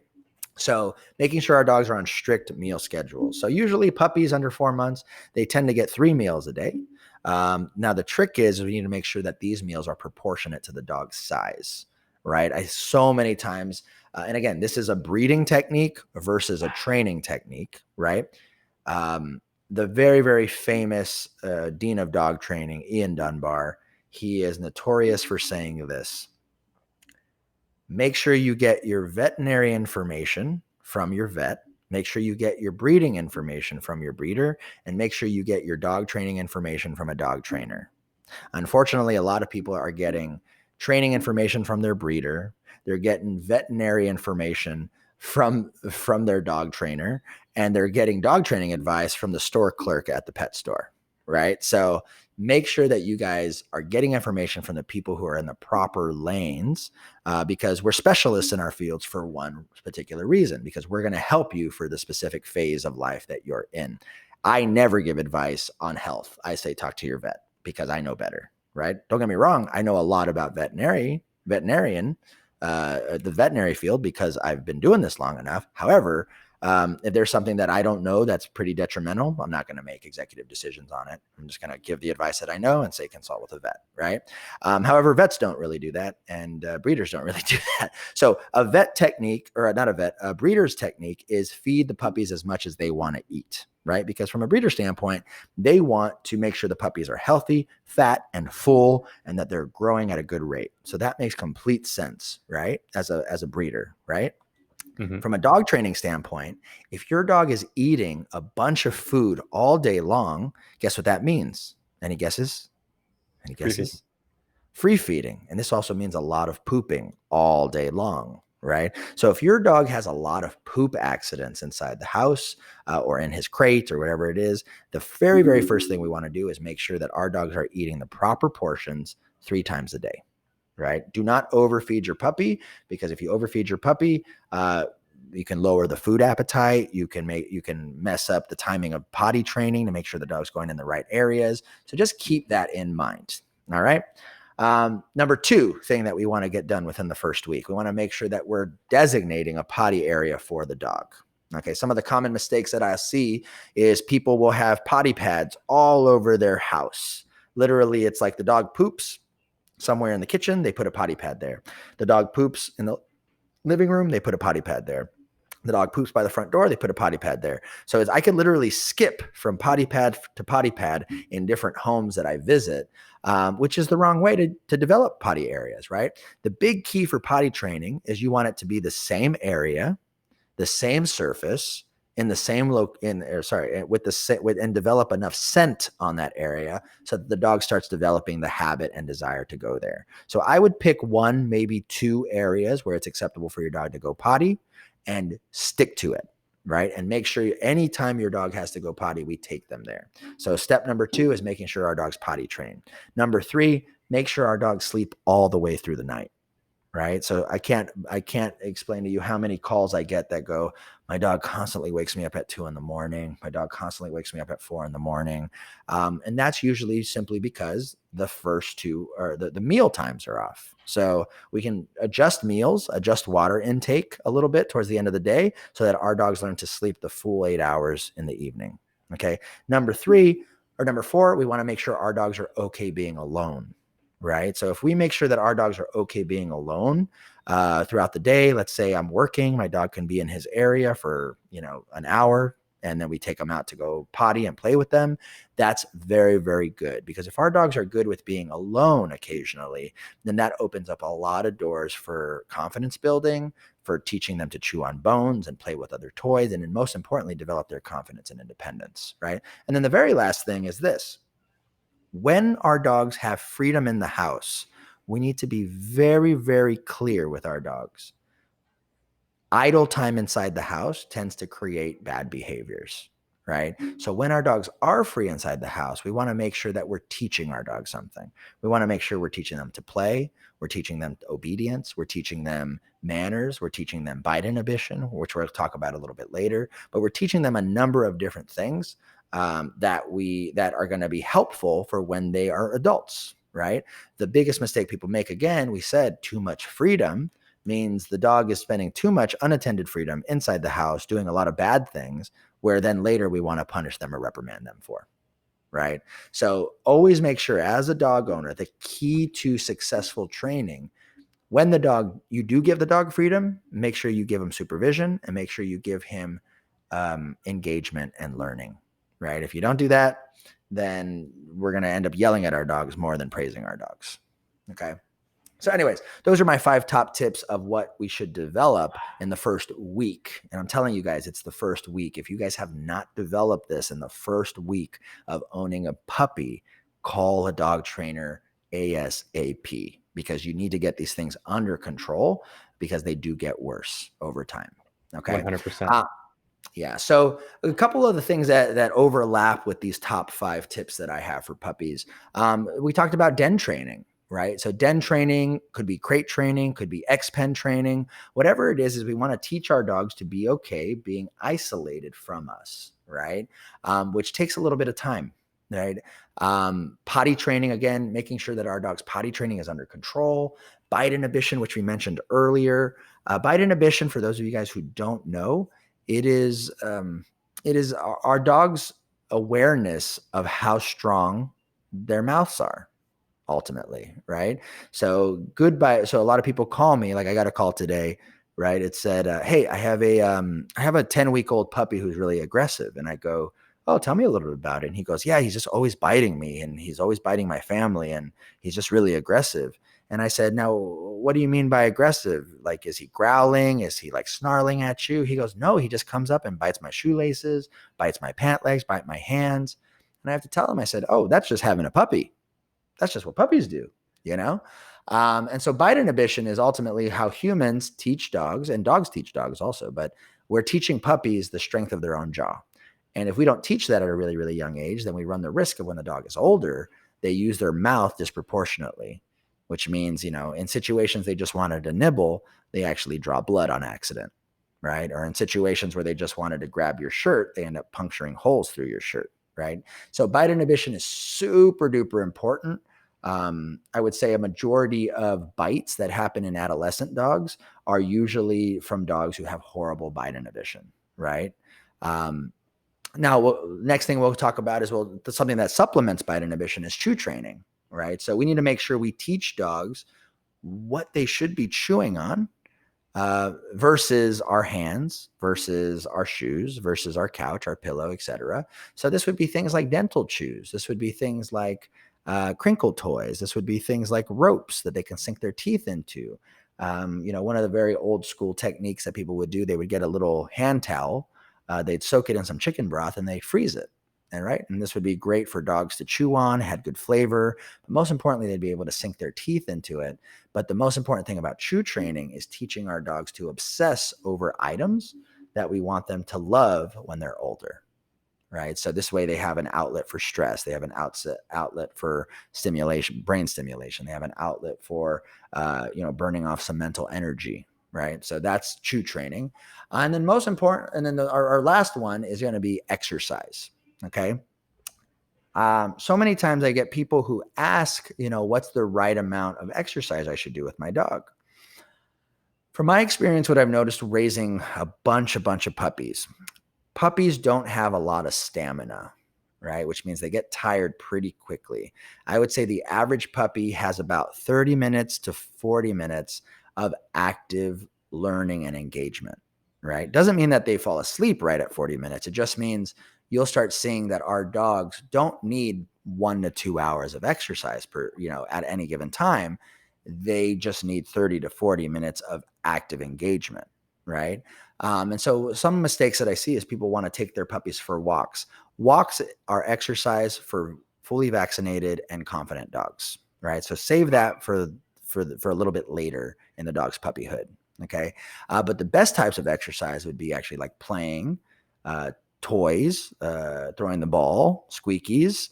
So making sure our dogs are on strict meal schedules. So usually puppies under 4 months, they tend to get 3 meals a day. Now the trick is we need to make sure that these meals are proportionate to the dog's size, right? So many times, and again, this is a breeding technique versus a training technique, right? The very, very famous dean of dog training, Ian Dunbar, he is notorious for saying this. Make sure you get your veterinary information from your vet. Make sure you get your breeding information from your breeder, and make sure you get your dog training information from a dog trainer. Unfortunately, a lot of people are getting training information from their breeder. They're getting veterinary information from their dog trainer, and they're getting dog training advice from the store clerk at the pet store, right? So make sure that you guys are getting information from the people who are in the proper lanes, because we're specialists in our fields for one particular reason, because we're going to help you for the specific phase of life that you're in. I never give advice on health. I say, talk to your vet because I know better, right? Don't get me wrong. I know a lot about the veterinary field because I've been doing this long enough. However, if there's something that I don't know that's pretty detrimental, I'm not going to make executive decisions on it. I'm just going to give the advice that I know and say consult with a vet, right? However, vets don't really do that, and breeders don't really do that. So a breeder's technique is feed the puppies as much as they want to eat, right? Because from a breeder standpoint, they want to make sure the puppies are healthy, fat, and full, and that they're growing at a good rate. So that makes complete sense, right? As a breeder, right? Mm-hmm. From a dog training standpoint, if your dog is eating a bunch of food all day long, guess what that means? Any guesses? Any guesses? Free feeding. And this also means a lot of pooping all day long, right? So if your dog has a lot of poop accidents inside the house or in his crate or whatever it is, the very, very first thing we want to do is make sure that our dogs are eating the proper portions 3 times a day. Right? Do not overfeed your puppy, because if you overfeed your puppy, you can lower the food appetite. You can mess up the timing of potty training to make sure the dog's going in the right areas. So just keep that in mind. All right. Number 2 thing that we want to get done within the first week, we want to make sure that we're designating a potty area for the dog. Okay. Some of the common mistakes that I see is people will have potty pads all over their house. Literally, it's like the dog poops somewhere in the kitchen, they put a potty pad there. The dog poops in the living room, they put a potty pad there. The dog poops by the front door, they put a potty pad there. So I could literally skip from potty pad to potty pad in different homes that I visit, which is the wrong way to develop potty areas, right? The big key for potty training is you want it to be the same area, the same surface, in the same and develop enough scent on that area so that the dog starts developing the habit and desire to go there. So I would pick 1, maybe 2 areas where it's acceptable for your dog to go potty and stick to it, right? And make sure anytime your dog has to go potty, we take them there. So step number 2 is making sure our dog's potty trained. Number 3, make sure our dogs sleep all the way through the night. Right. So I can't explain to you how many calls I get that go, my dog constantly wakes me up at 2 a.m. My dog constantly wakes me up at 4 a.m. And that's usually simply because the first 2 or the meal times are off. So we can adjust meals, adjust water intake a little bit towards the end of the day so that our dogs learn to sleep the full 8 hours in the evening. Okay. Number 4, we want to make sure our dogs are okay being alone. Right. So if we make sure that our dogs are okay being alone throughout the day, let's say I'm working, my dog can be in his area for, an hour, and then we take them out to go potty and play with them. That's very, very good, because if our dogs are good with being alone occasionally, then that opens up a lot of doors for confidence building, for teaching them to chew on bones and play with other toys, and then most importantly, develop their confidence and independence. Right. And then the very last thing is this. When our dogs have freedom in the house, we need to be very, very clear with our dogs. Idle time inside the house tends to create bad behaviors, right? So when our dogs are free inside the house, we want to make sure that we're teaching our dogs something. We want to make sure we're teaching them to play. We're teaching them obedience. We're teaching them manners. We're teaching them bite inhibition, which we'll talk about a little bit later. But we're teaching them a number of different things that are going to be helpful for when they are adults, right? The biggest mistake people make, again, we said too much freedom means the dog is spending too much unattended freedom inside the house, doing a lot of bad things, where then later we want to punish them or reprimand them for, right? So always make sure, as a dog owner, the key to successful training, when you do give the dog freedom, make sure you give him supervision and make sure you give him engagement and learning. Right? If you don't do that, then we're going to end up yelling at our dogs more than praising our dogs. Okay. So anyways, those are my 5 top tips of what we should develop in the first week. And I'm telling you guys, it's the first week. If you guys have not developed this in the first week of owning a puppy, call a dog trainer ASAP, because you need to get these things under control, because they do get worse over time. Okay. 100%. Yeah. So a couple of the things that overlap with these top 5 tips that I have for puppies. We talked about den training, right? So den training could be crate training, could be X-pen training, whatever it is we want to teach our dogs to be okay being isolated from us, right? Which takes a little bit of time, right? Potty training, again, making sure that our dog's potty training is under control. Bite inhibition, which we mentioned earlier. Bite inhibition, for those of you guys who don't know, it is our dog's awareness of how strong their mouths are ultimately, right? So goodbye. So a lot of people call me, like I got a call today, right? It said, hey, I have a 10-week-old puppy who's really aggressive. And I go, oh, tell me a little bit about it. And he goes, yeah, he's just always biting me and he's always biting my family and he's just really aggressive. And I said, now, what do you mean by aggressive? Like, is he growling? Is he like snarling at you? He goes, no, he just comes up and bites my shoelaces, bites my pant legs, bites my hands. And I have to tell him, I said, oh, that's just having a puppy. That's just what puppies do, you know? And so bite inhibition is ultimately how humans teach dogs, and dogs teach dogs also, but we're teaching puppies the strength of their own jaw. And if we don't teach that at a really, really young age, then we run the risk of when the dog is older, they use their mouth disproportionately, which means, in situations they just wanted to nibble, they actually draw blood on accident, right? Or in situations where they just wanted to grab your shirt, they end up puncturing holes through your shirt, right? So bite inhibition is super duper important. I would say a majority of bites that happen in adolescent dogs are usually from dogs who have horrible bite inhibition, right? Now, next thing we'll talk about is, something that supplements bite inhibition is chew training, right? So we need to make sure we teach dogs what they should be chewing on versus our hands, versus our shoes, versus our couch, our pillow, etc. So this would be things like dental chews. This would be things like crinkle toys. This would be things like ropes that they can sink their teeth into. One of the very old school techniques that people would do, they would get a little hand towel, they'd soak it in some chicken broth and they freeze it. And this would be great for dogs to chew on, had good flavor, but most importantly, they'd be able to sink their teeth into it. But the most important thing about chew training is teaching our dogs to obsess over items that we want them to love when they're older, right? So this way they have an outlet for stress. They have an outlet for stimulation, brain stimulation. They have an outlet for, burning off some mental energy, right? So that's chew training. And then most important, and then our last one is going to be exercise. Okay. So many times I get people who ask, what's the right amount of exercise I should do with my dog? From my experience, what I've noticed raising a bunch of puppies don't have a lot of stamina, right? Which means they get tired pretty quickly. I would say the average puppy has about 30 minutes to 40 minutes of active learning and engagement, right? Doesn't mean that they fall asleep right at 40 minutes. It just means you'll start seeing that our dogs don't need 1 to 2 hours of exercise at any given time. They just need 30 to 40 minutes of active engagement, right? And so some mistakes that I see is people want to take their puppies for walks. Walks are exercise for fully vaccinated and confident dogs, right? So save that for a little bit later in the dog's puppyhood, okay? But the best types of exercise would be actually like playing, toys, throwing the ball, squeakies.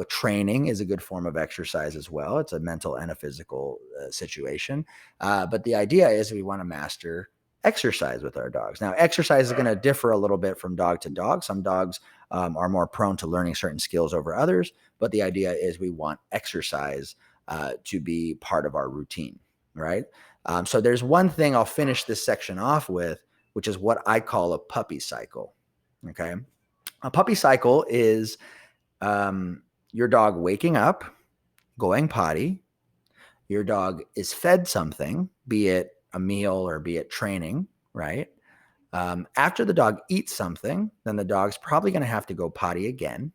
Training is a good form of exercise as well. It's a mental and a physical situation. But the idea is we want to master exercise with our dogs. Now, exercise is going to differ a little bit from dog to dog. Some dogs are more prone to learning certain skills over others, but the idea is we want exercise to be part of our routine, right? So there's one thing I'll finish this section off with, which is what I call a puppy cycle, okay? A puppy cycle is your dog waking up, going potty, your dog is fed something, be it a meal or be it training, right? After the dog eats something, then the dog's probably going to have to go potty again.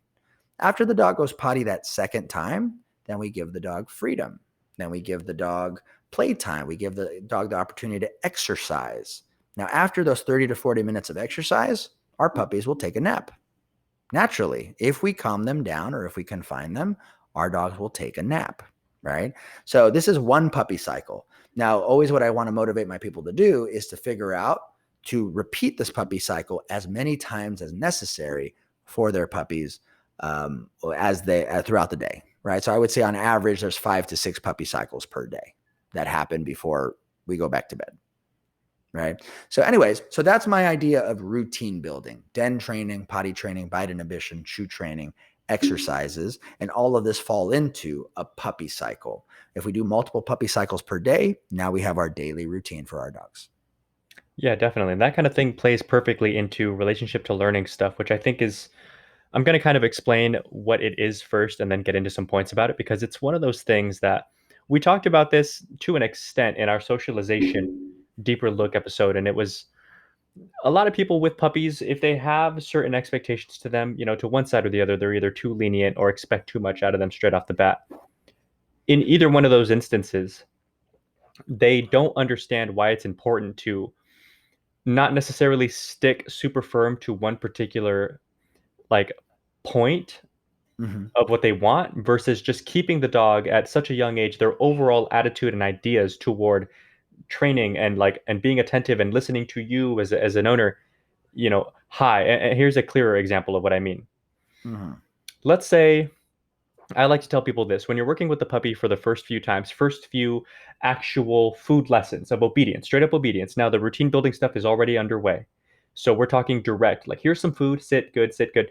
After the dog goes potty that second time, then we give the dog freedom. Then we give the dog playtime. We give the dog the opportunity to exercise. Now, after those 30 to 40 minutes of exercise, our puppies will take a nap. Naturally, if we calm them down or if we confine them, our dogs will take a nap, right? So this is one puppy cycle. Now, always what I want to motivate my people to do is to figure out to repeat this puppy cycle as many times as necessary for their puppies as they throughout the day, right? So I would say on average, there's 5 to 6 puppy cycles per day that happen before we go back to bed, right? So anyways, so that's my idea of routine building: den training, potty training, bite inhibition, chew training, exercises, and all of this fall into a puppy cycle. If we do multiple puppy cycles per day, now we have our daily routine for our dogs. Yeah, definitely. And that kind of thing plays perfectly into relationship to learning stuff, which I think is, I'm going to kind of explain what it is first and then get into some points about it, because it's one of those things that we talked about this to an extent in our socialization deeper look episode. And it was a lot of people with puppies, if they have certain expectations to them, to one side or the other, they're either too lenient or expect too much out of them straight off the bat. In either one of those instances, they don't understand why it's important to not necessarily stick super firm to one particular like point of what they want versus just keeping the dog at such a young age, their overall attitude and ideas toward training and being attentive and listening to you as an owner, high. And here's a clearer example of what I mean. Let's say, I like to tell people this: when you're working with the puppy for the first few actual food lessons of obedience, straight up obedience. Now the routine building stuff is already underway. So we're talking direct, like, here's some food, sit good, sit good.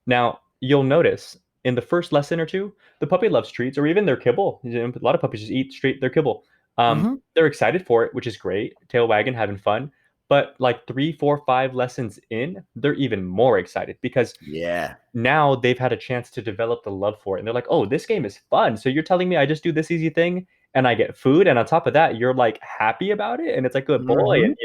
Now you'll notice in the first lesson or two, the puppy loves treats or even their kibble. A lot of puppies just eat straight their kibble. They're excited for it, which is great. Tail wagging, having fun. But like 3, 4, 5 lessons in, they're even more excited because now they've had a chance to develop the love for it. And they're like, oh, this game is fun. So you're telling me I just do this easy thing and I get food. And on top of that, you're like happy about it. And it's like, good boy. And,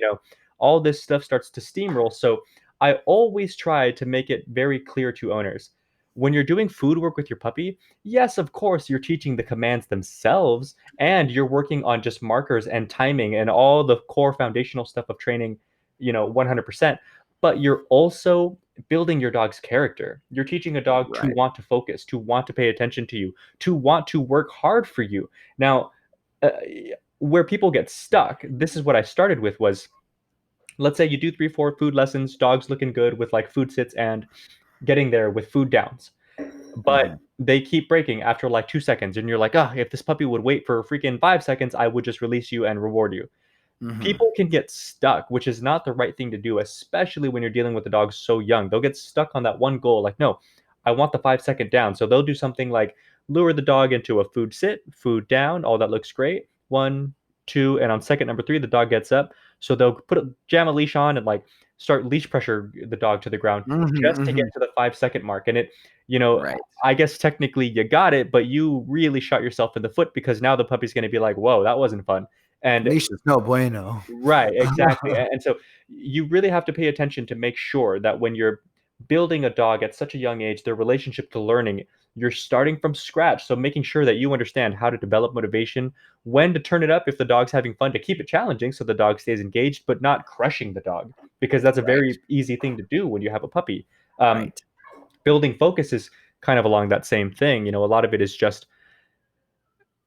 all this stuff starts to steamroll. So I always try to make it very clear to owners: when you're doing food work with your puppy, yes, of course, you're teaching the commands themselves and you're working on just markers and timing and all the core foundational stuff of training, 100%. But you're also building your dog's character. You're teaching a dog to want to focus, to want to pay attention to you, to want to work hard for you. Now, where people get stuck, this is what I started with, was, let's say you do 3, 4 food lessons, dog's looking good with like food sits and getting there with food downs. But they keep breaking after like 2 seconds. And you're like, oh, if this puppy would wait for freaking 5 seconds, I would just release you and reward you. People can get stuck, which is not the right thing to do, especially when you're dealing with a dog so young. They'll get stuck on that one goal. Like, no, I want the 5-second down. So they'll do something like lure the dog into a food sit, food down. All that looks great. 1, 2, and on second number 3, the dog gets up. So they'll jam a leash on and like start leash pressure the dog to the ground just to get to the 5-second mark. And it, I guess technically you got it, but you really shot yourself in the foot, because now the puppy's going to be like, whoa, that wasn't fun. And leash is no bueno. Right, exactly. And so you really have to pay attention to make sure that when you're building a dog at such a young age, their relationship to learning, you're starting from scratch. So making sure that you understand how to develop motivation, when to turn it up if the dog's having fun, to keep it challenging so the dog stays engaged, but not crushing the dog, because that's a very easy thing to do when you have a puppy. Building focus is kind of along that same thing. A lot of it is just,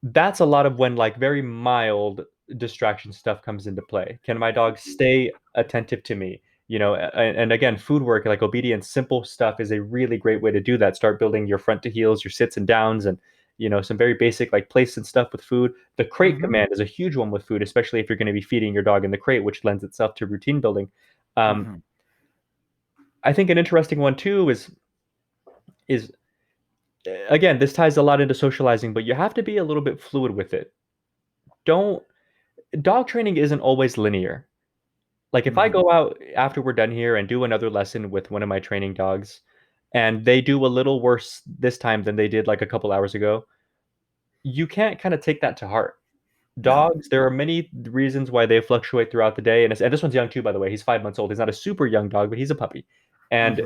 that's a lot of when like very mild distraction stuff comes into play. Can my dog stay attentive to me? And again, food work, like obedience, simple stuff is a really great way to do that. Start building your front to heels, your sits and downs, and some very basic like place and stuff with food. The crate command is a huge one with food, especially if you're going to be feeding your dog in the crate, which lends itself to routine building. I think an interesting one too is again, this ties a lot into socializing, but you have to be a little bit fluid with it. Dog training isn't always linear. Like if I go out after we're done here and do another lesson with one of my training dogs, and they do a little worse this time than they did like a couple hours ago, you can't kind of take that to heart. Dogs, there are many reasons why they fluctuate throughout the day. And this one's young too, by the way. He's 5 months old. He's not a super young dog, but he's a puppy. And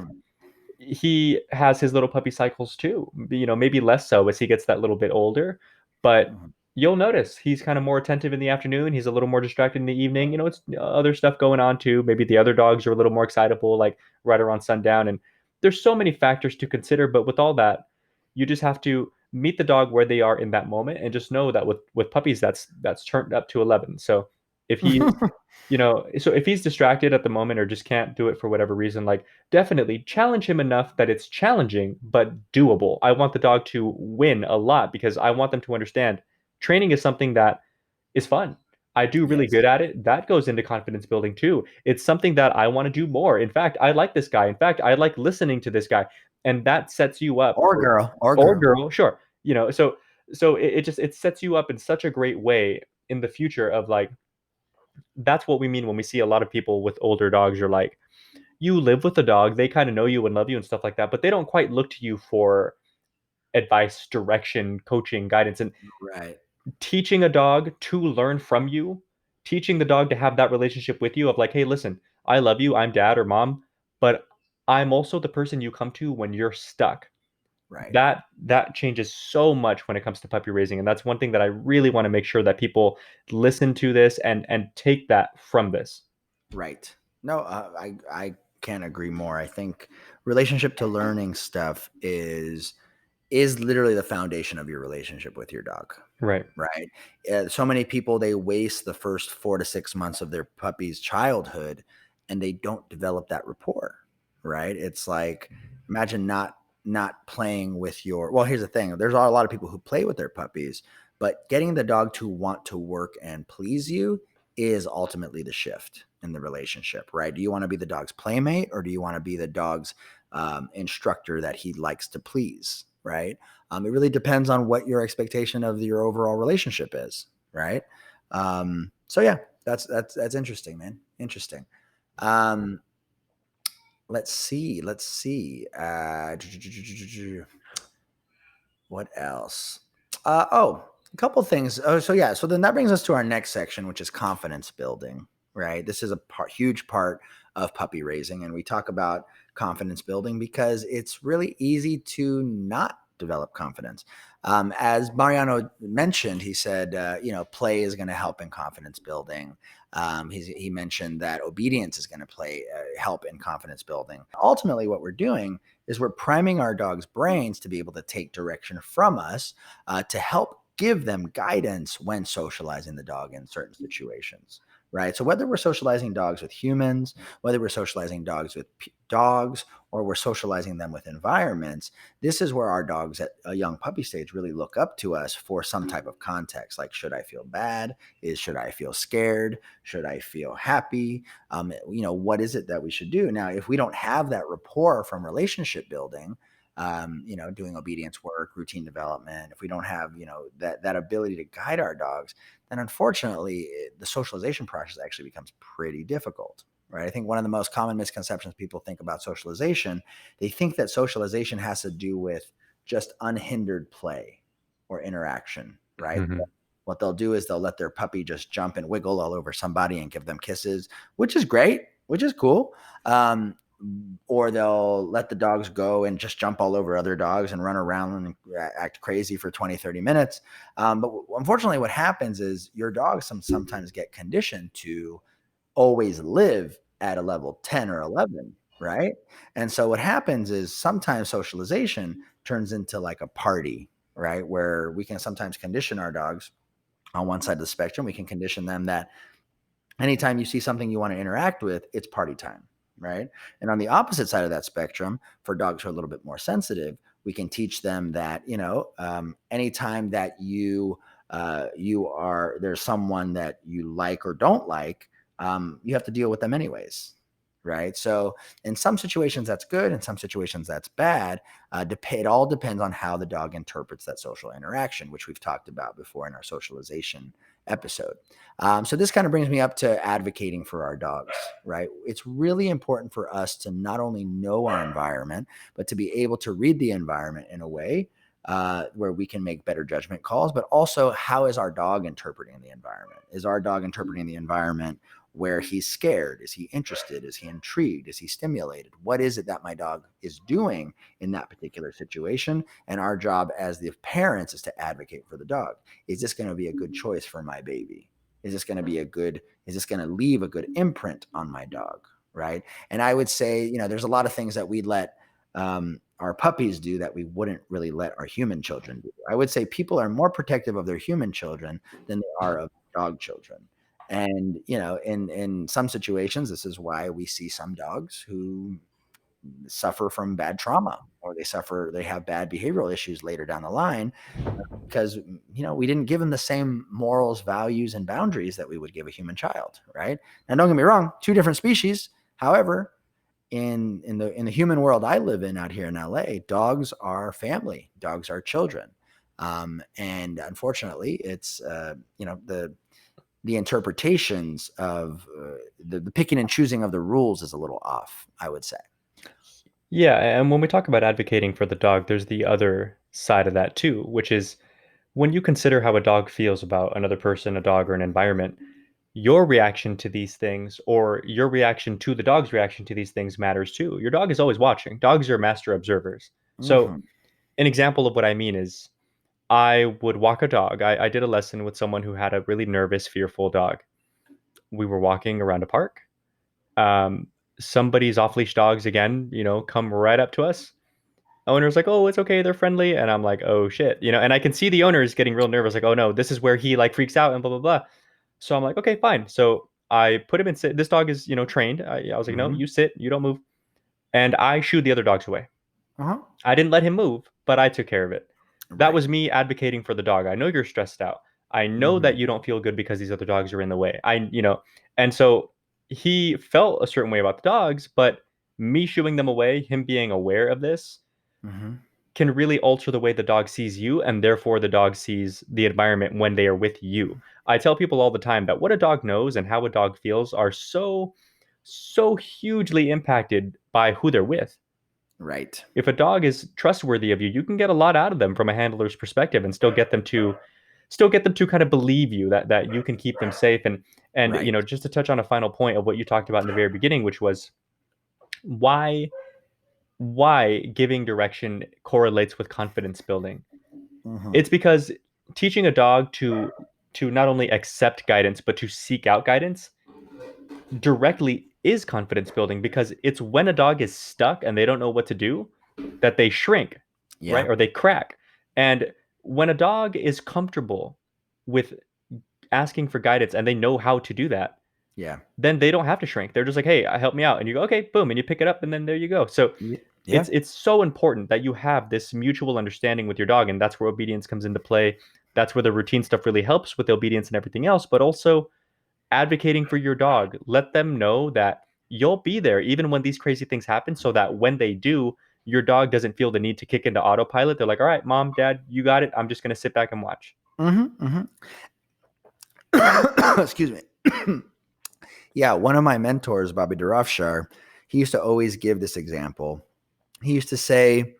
he has his little puppy cycles too, maybe less so as he gets that little bit older, but you'll notice he's kind of more attentive in the afternoon. He's a little more distracted in the evening. It's other stuff going on too. Maybe the other dogs are a little more excitable, like right around sundown. And there's so many factors to consider, but with all that, you just have to meet the dog where they are in that moment and just know that with puppies, that's turned up to 11. So If he, so if he's distracted at the moment or just can't do it for whatever reason, like definitely challenge him enough that it's challenging but doable. I want the dog to win a lot because I want them to understand training is something that is fun. I do really Yes. good at it. That goes into confidence building too. It's something that I want to do more. In fact, I like this guy. In fact, I like listening to this guy. And that sets you up Or for, girl, or or girl. girl, sure. So it just it sets you up in such a great way in the future of like that's what we mean when we see a lot of people with older dogs. You're like, you live with a dog, they kind of know you and love you and stuff like that, but they don't quite look to you for advice, direction, coaching, guidance. And Right. teaching a dog to learn from you, teaching the dog to have that relationship with you of like, hey, listen, I love you, I'm dad or mom, but I'm also the person you come to when you're stuck. Right. That changes so much when it comes to puppy raising, and that's one thing that I really want to make sure that people listen to this and take that from this. Right. No, I can't agree more. I think relationship to learning stuff is literally the foundation of your relationship with your dog. Right. Right. So many people, they waste the first 4 to 6 months of their puppy's childhood and they don't develop that rapport. Right. It's like, imagine not playing with your, well, here's the thing. There's a lot of people who play with their puppies, but getting the dog to want to work and please you is ultimately the shift in the relationship, right? Do you want to be the dog's playmate or do you want to be the dog's instructor that he likes to please, right? It really depends on what your expectation of your overall relationship is, right? So yeah, that's interesting, man. Interesting. Um, let's see. What else? A couple things. Oh, so yeah. So then that brings us to our next section, which is confidence building. Right. This is a huge part of puppy raising, and we talk about confidence building because it's really easy to not develop confidence. As Mariano mentioned, he said, play is going to help in confidence building. He mentioned that obedience is going to help in confidence building. Ultimately, what we're doing is we're priming our dog's brains to be able to take direction from us to help give them guidance when socializing the dog in certain situations, right? So whether we're socializing dogs with humans, whether we're socializing dogs with dogs, or we're socializing them with environments, this is where our dogs at a young puppy stage really look up to us for some type of context. Like, should I feel bad? Should I feel scared? Should I feel happy? What is it that we should do? Now, if we don't have that rapport from relationship building, doing obedience work, routine development, if we don't have, that ability to guide our dogs, then unfortunately the socialization process actually becomes pretty difficult, right? I think one of the most common misconceptions people think about socialization, they think that socialization has to do with just unhindered play or interaction, right? Mm-hmm. What they'll do is they'll let their puppy just jump and wiggle all over somebody and give them kisses, which is great, which is cool. Or they'll let the dogs go and just jump all over other dogs and run around and act crazy for 20, 30 minutes. But unfortunately, what happens is your dogs sometimes get conditioned to always live at a level 10 or 11, right? And so what happens is sometimes socialization turns into like a party, right? Where we can sometimes condition our dogs on one side of the spectrum. We can condition them that anytime you see something you want to interact with, it's party time, right? And on the opposite side of that spectrum, for dogs who are a little bit more sensitive, we can teach them that anytime that there's someone that you like or don't like, you have to deal with them anyways, right? So in some situations that's good, in some situations that's bad. It all depends on how the dog interprets that social interaction, which we've talked about before in our socialization episode. So this kind of brings me up to advocating for our dogs, right? It's really important for us to not only know our environment, but to be able to read the environment in a way where we can make better judgment calls, but also how is our dog interpreting the environment? Is our dog interpreting the environment where he's scared? Is he interested? Is he intrigued? Is he stimulated? What is it that my dog is doing in that particular situation? And our job as the parents is to advocate for the dog. Is this going to be a good choice for my baby? Is this going to leave a good imprint on my dog? Right. And I would say, there's a lot of things that we'd let our puppies do that we wouldn't really let our human children do. I would say people are more protective of their human children than they are of dog children. And, in some situations, this is why we see some dogs who suffer from bad trauma, or they have bad behavioral issues later down the line, because, we didn't give them the same morals, values, and boundaries that we would give a human child. Right. Now, don't get me wrong, two different species. However, in the human world I live in out here in LA, dogs are family, dogs are children. And unfortunately, it's, the interpretations of the picking and choosing of the rules is a little off, I would say. Yeah, and when we talk about advocating for the dog, there's the other side of that too, which is when you consider how a dog feels about another person, a dog, or an environment, your reaction to these things, or your reaction to the dog's reaction to these things, matters too. Your dog is always watching. Dogs are master observers. So, Mm-hmm. an example of what I mean is I would walk a dog. I did a lesson with someone who had a really nervous, fearful dog. We were walking around a park. Um, Somebody's off leash dogs, again, come right up to us. Owner's like, "Oh, it's okay, they're friendly," and I'm like, "Oh shit," and I can see the owner is getting real nervous, like, "Oh no, this is where he like freaks out and blah blah blah." So I'm like, "Okay, fine." So I put him in sit. This dog is trained. I was like, "No, Mm-hmm. you sit, you don't move," and I shooed the other dogs away. Uh-huh. I didn't let him move, but I took care of it. That Right. was me advocating for the dog. I know you're stressed out. I know Mm-hmm. that you don't feel good because these other dogs are in the way. And so he felt a certain way about the dogs, but me shooing them away, him being aware of this, Mm-hmm. can really alter the way the dog sees you, and therefore the dog sees the environment when they are with you. I tell people all the time that what a dog knows and how a dog feels are so hugely impacted by who they're with. Right. If a dog is trustworthy of you, you can get a lot out of them from a handler's perspective and still get them to kind of believe you that you can keep them safe. And Right. just to touch on a final point of what you talked about in the very beginning, which was why giving direction correlates with confidence building. Mm-hmm. It's because teaching a dog to not only accept guidance but to seek out guidance directly is confidence building, because it's when a dog is stuck and they don't know what to do that they shrink, right? Yeah. Or they crack. And when a dog is comfortable with asking for guidance and they know how to do that, Yeah. then they don't have to shrink. They're just like, "Hey, help me out." And you go, "Okay, boom." And you pick it up and then there you go. So Yeah. it's so important that you have this mutual understanding with your dog, and that's where obedience comes into play. That's where the routine stuff really helps with the obedience and everything else, but also advocating for your dog. Let them know that you'll be there even when these crazy things happen, so that when they do, your dog doesn't feel the need to kick into autopilot. They're like, "All right, mom, dad, you got it. I'm just going to sit back and watch." Mm-hmm. Mm-hmm. Excuse me. Yeah, one of my mentors, Bobby Durafshar, he used to always give this example. He used to say,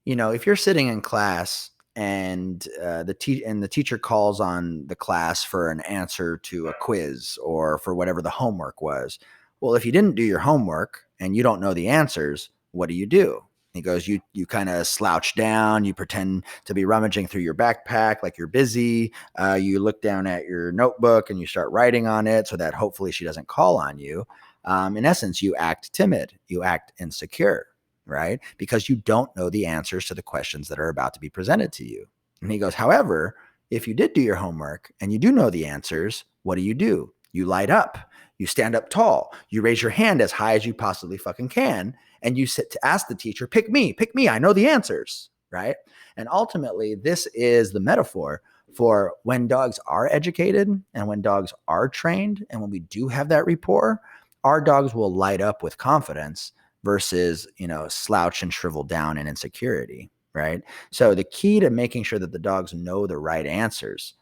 if you're sitting in class and the teacher calls on the class for an answer to a quiz or for whatever the homework was, well, if you didn't do your homework and you don't know the answers, what do? He goes, you kind of slouch down, you pretend to be rummaging through your backpack like you're busy. You look down at your notebook and you start writing on it so that hopefully she doesn't call on you. In essence, you act timid, you act insecure, right? Because you don't know the answers to the questions that are about to be presented to you. And he goes, however, if you did do your homework and you do know the answers, what do? You light up, you stand up tall, you raise your hand as high as you possibly fucking can, and you sit to ask the teacher, pick me, I know the answers, right? And ultimately, this is the metaphor for when dogs are educated and when dogs are trained and when we do have that rapport, our dogs will light up with confidence versus, slouch and shrivel down in insecurity, right? So the key to making sure that the dogs know the right answers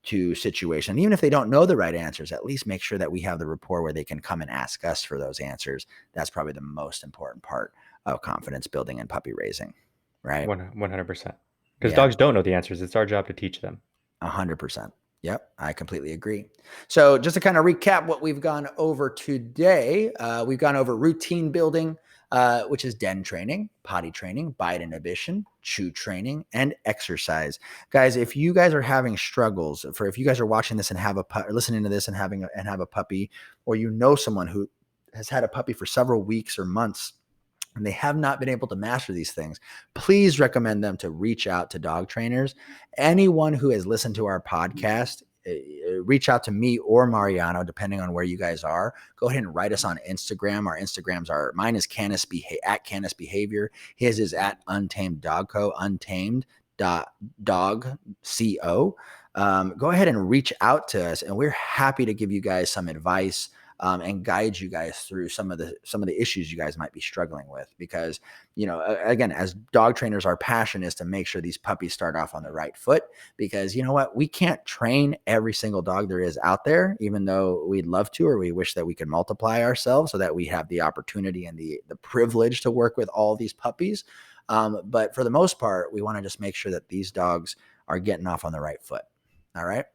to situation, even if they don't know the right answers, at least make sure that we have the rapport where they can come and ask us for those answers. That's probably the most important part of confidence building and puppy raising, right? 100%. Because Yeah. dogs don't know the answers. It's our job to teach them. 100%. Yep, I completely agree. So just to kind of recap what we've gone over today, we've gone over routine building, which is den training, potty training, bite inhibition, chew training, and exercise. Guys, if you guys are having struggles, if you guys are watching this and have or listening to this and have a puppy, or someone who has had a puppy for several weeks or months, and they have not been able to master these things, please recommend them to reach out to dog trainers. Anyone who has listened to our podcast reach out to me or Mariano, depending on where you guys are. Go ahead and write us on Instagram. Our Instagrams are, mine is at CANISBEHAVIOR. His is at UNTAMEDDOGCO, Untamed.dogco. Go ahead and reach out to us, and we're happy to give you guys some advice and guide you guys through some of the issues you guys might be struggling with. Because, again, as dog trainers, our passion is to make sure these puppies start off on the right foot. Because you know what, we can't train every single dog there is out there, even though we'd love to, or we wish that we could multiply ourselves so that we have the opportunity and the privilege to work with all these puppies. But for the most part, we want to just make sure that these dogs are getting off on the right foot. All right.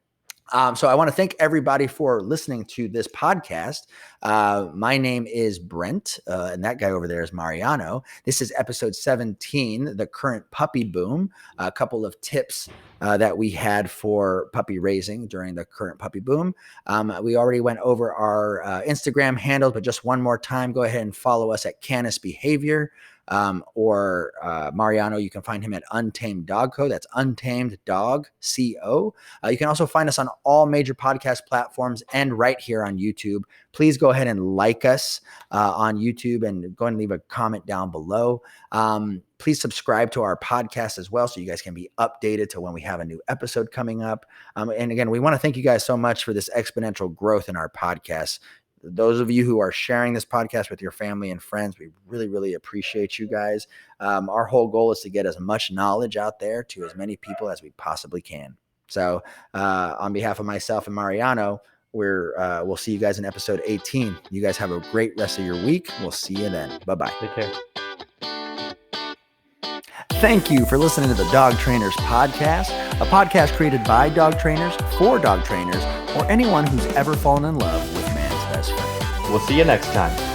So I want to thank everybody for listening to this podcast. My name is Brent, and that guy over there is Mariano. This is episode 17, the current puppy boom. A couple of tips that we had for puppy raising during the current puppy boom. We already went over our Instagram handles, but just one more time, go ahead and follow us at CANISBEHAVIOR. Or Mariano, you can find him at UNTAMEDDOGCO. That's UNTAMEDDOGCO. You can also find us on all major podcast platforms and right here on YouTube. Please go ahead and like us on YouTube and go ahead and leave a comment down below. Please subscribe to our podcast as well, so you guys can be updated to when we have a new episode coming up. And again, we want to thank you guys so much for this exponential growth in our podcast. Those of you who are sharing this podcast with your family and friends, we really, really appreciate you guys. Our whole goal is to get as much knowledge out there to as many people as we possibly can. So on behalf of myself and Mariano, we'll see you guys in episode 18. You guys have a great rest of your week. We'll see you then. Bye-bye. Take care. Thank you for listening to the Dog Trainers Podcast, a podcast created by dog trainers for dog trainers, or anyone who's ever fallen in love with man's best friend. We'll see you next time.